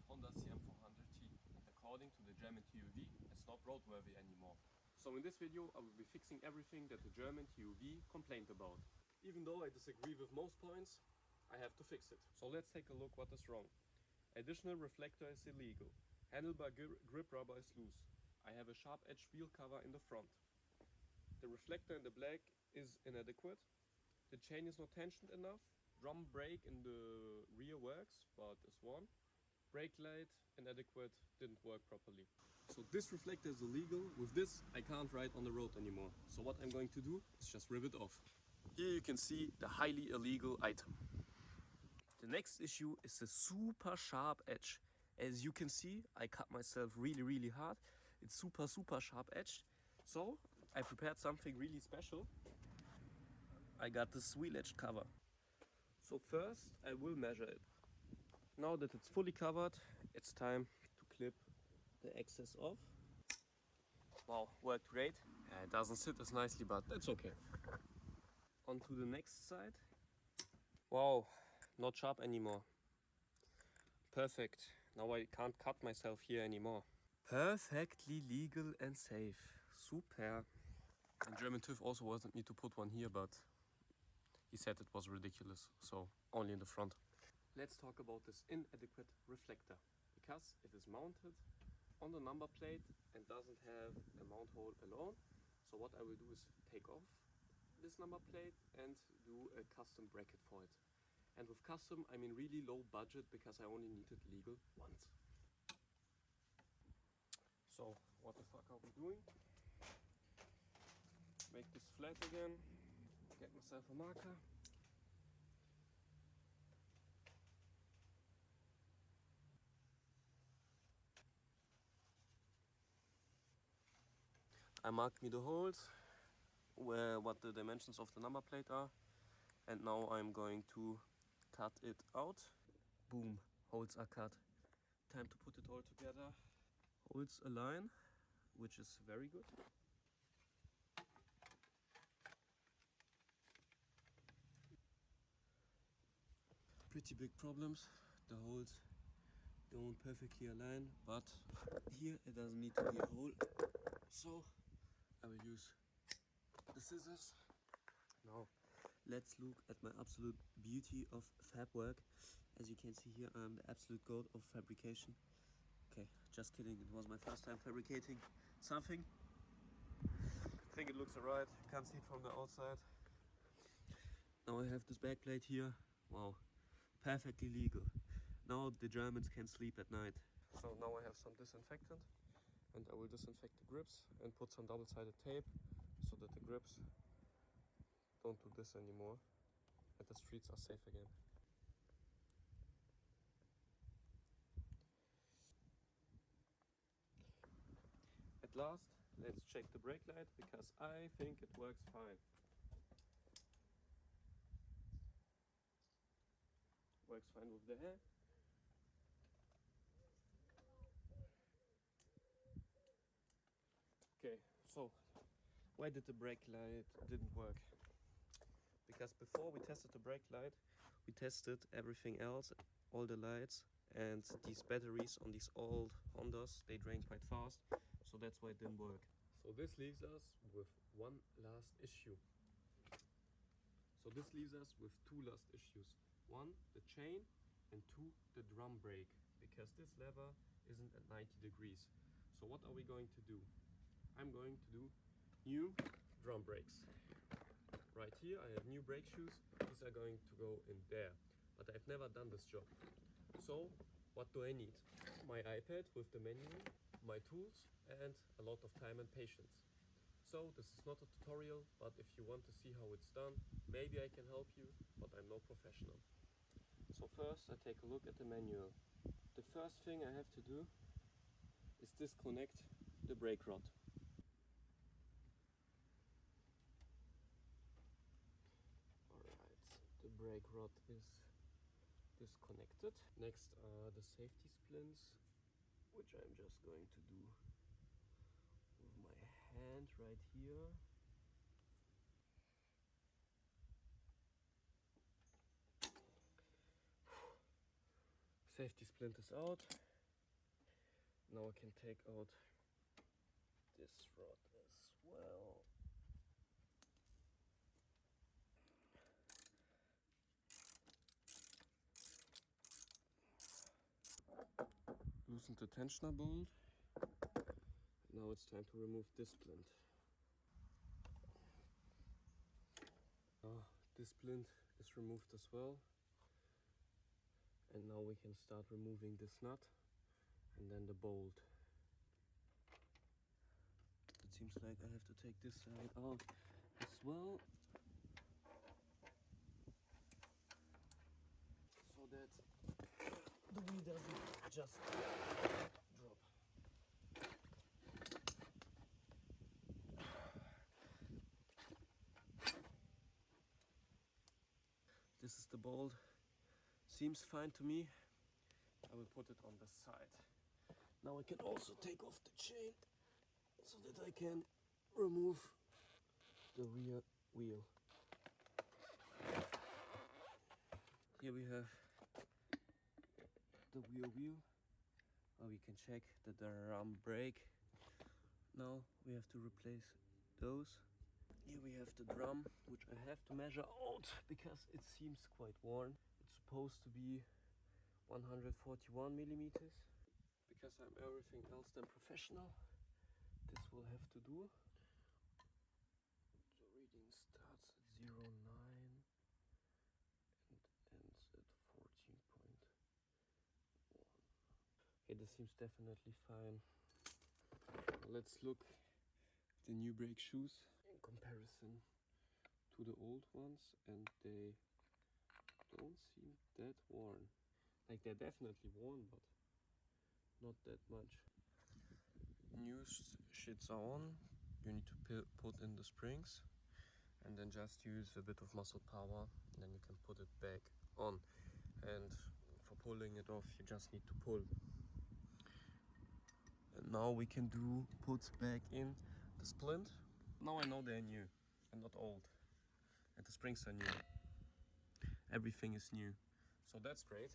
Honda CM400T, and according to the German TÜV, it's not roadworthy anymore. So in this video I will be fixing everything that the German TÜV complained about. Even though I disagree with most points, I have to fix it. So let's take a look what is wrong. Additional reflector is illegal. Handlebar grip rubber is loose. I have a sharp edged wheel cover in the front. The reflector in the black is inadequate. The chain is not tensioned enough. Drum brake in the rear works, but is worn. Brake light inadequate, didn't work properly. So this reflector is illegal. With this I can't ride on the road anymore. So what I'm going to do is just rip it off. Here you can see the highly illegal item. The next issue is the super sharp edge. As you can see, I cut myself really hard. It's super sharp edge. So I prepared something really special. I got this wheel edge cover. So first I will measure it. Now that it's fully covered, it's time to clip the excess off. Wow, worked great. It doesn't sit as nicely, but that's okay. On to the next side. Wow, not sharp anymore. Perfect. Now I can't cut myself here anymore. Perfectly legal and safe. Super. And German TÜV also wanted me to put one here, but he said it was ridiculous, so only in the front. Let's talk about this inadequate reflector, because it is mounted on the number plate and doesn't have a mount hole alone. So what I will do is take off this number plate and do a custom bracket for it. And with custom I mean really low budget, because I only needed legal ones. So what the fuck are we doing? Make this flat again, get myself a marker. I marked me the holes, what the dimensions of the number plate are, and now I'm going to cut it out. Boom, holes are cut. Time to put it all together. Holes align, which is very good. Pretty big problems. The holes don't perfectly align, but here it doesn't need to be a hole. So I will use the scissors. Now let's look at my absolute beauty of fab work. As you can see here, I'm the absolute god of fabrication. Okay, just kidding, it was my first time fabricating something. I think it looks alright, you can't see it from the outside. Now I have this back plate here. Wow, perfectly legal. Now the Germans can sleep at night. So now I have some disinfectant, and I will disinfect the grips and put some double-sided tape so that the grips don't do this anymore and the streets are safe again. At last, let's check the brake light, because I think it works fine. Works fine with the hair. Okay, so why did the brake light didn't work? Because before we tested the brake light, we tested everything else, all the lights, and these batteries on these old Hondas, they drain quite fast, so that's why it didn't work. So this leaves us with one last issue. So this leaves us with two last issues. One, the chain, and two, the drum brake, because this lever isn't at 90 degrees. So what are we going to do? I'm going to do new drum brakes. Right here I have new brake shoes. These are going to go in there, but I've never done this job. So what do I need? My iPad with the manual, my tools, and a lot of time and patience. So this is not a tutorial, but if you want to see how it's done, maybe I can help you, but I'm no professional. So first I take a look at the manual. The first thing I have to do is disconnect the brake rod. Alright, the brake rod is disconnected. Next are the safety splints, which I'm just going to do with my hand right here. Safety splint is out. Now I can take out this rod as well. Loosen the tensioner bolt. Now it's time to remove this splint. This splint is removed as well. And now we can start removing this nut and then the bolt. It seems like I have to take this side out as well, so that the wheel doesn't just drop. This is the bolt. Seems fine to me. I will put it on the side. Now I can also take off the chain so that I can remove the rear wheel. Here we have the rear wheel. We can check the drum brake. Now we have to replace those. Here we have the drum, which I have to measure out because it seems quite worn. It's supposed to be 141 millimeters. Because I'm everything else than professional, this will have to do. The reading starts at 0.9 and ends at 14.1. Okay, this seems definitely fine. Let's look at the new brake shoes in comparison to the old ones, and they don't seem that worn. Like, they're definitely worn, but not that much. New shits are on. You need to put in the springs and then just use a bit of muscle power, and then you can put it back on. And for pulling it off, you just need to pull. And now we can put back in the splint. Now I know they're new and not old, and the springs are new. Everything is new, so that's great.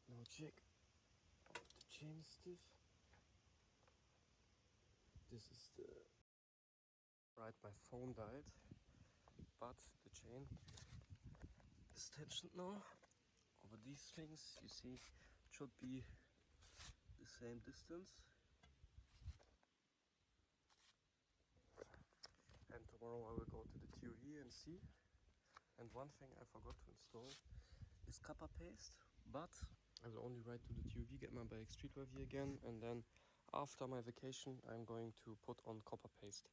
Now check the chain stiff. This is the right. My phone died, but the chain is tensioned now. Over these things, you see, it should be the same distance. And tomorrow I will go to the TUV and see. And one thing I forgot to install is copper paste, but I will only ride to the TUV, get my bike street review again, and then after my vacation I'm going to put on copper paste.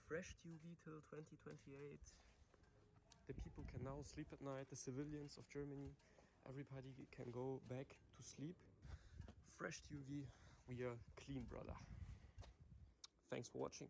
Fresh TUV till 2028. The people can now sleep at night, the civilians of Germany, everybody can go back to sleep. Fresh TUV, we are clean, brother. Thanks for watching.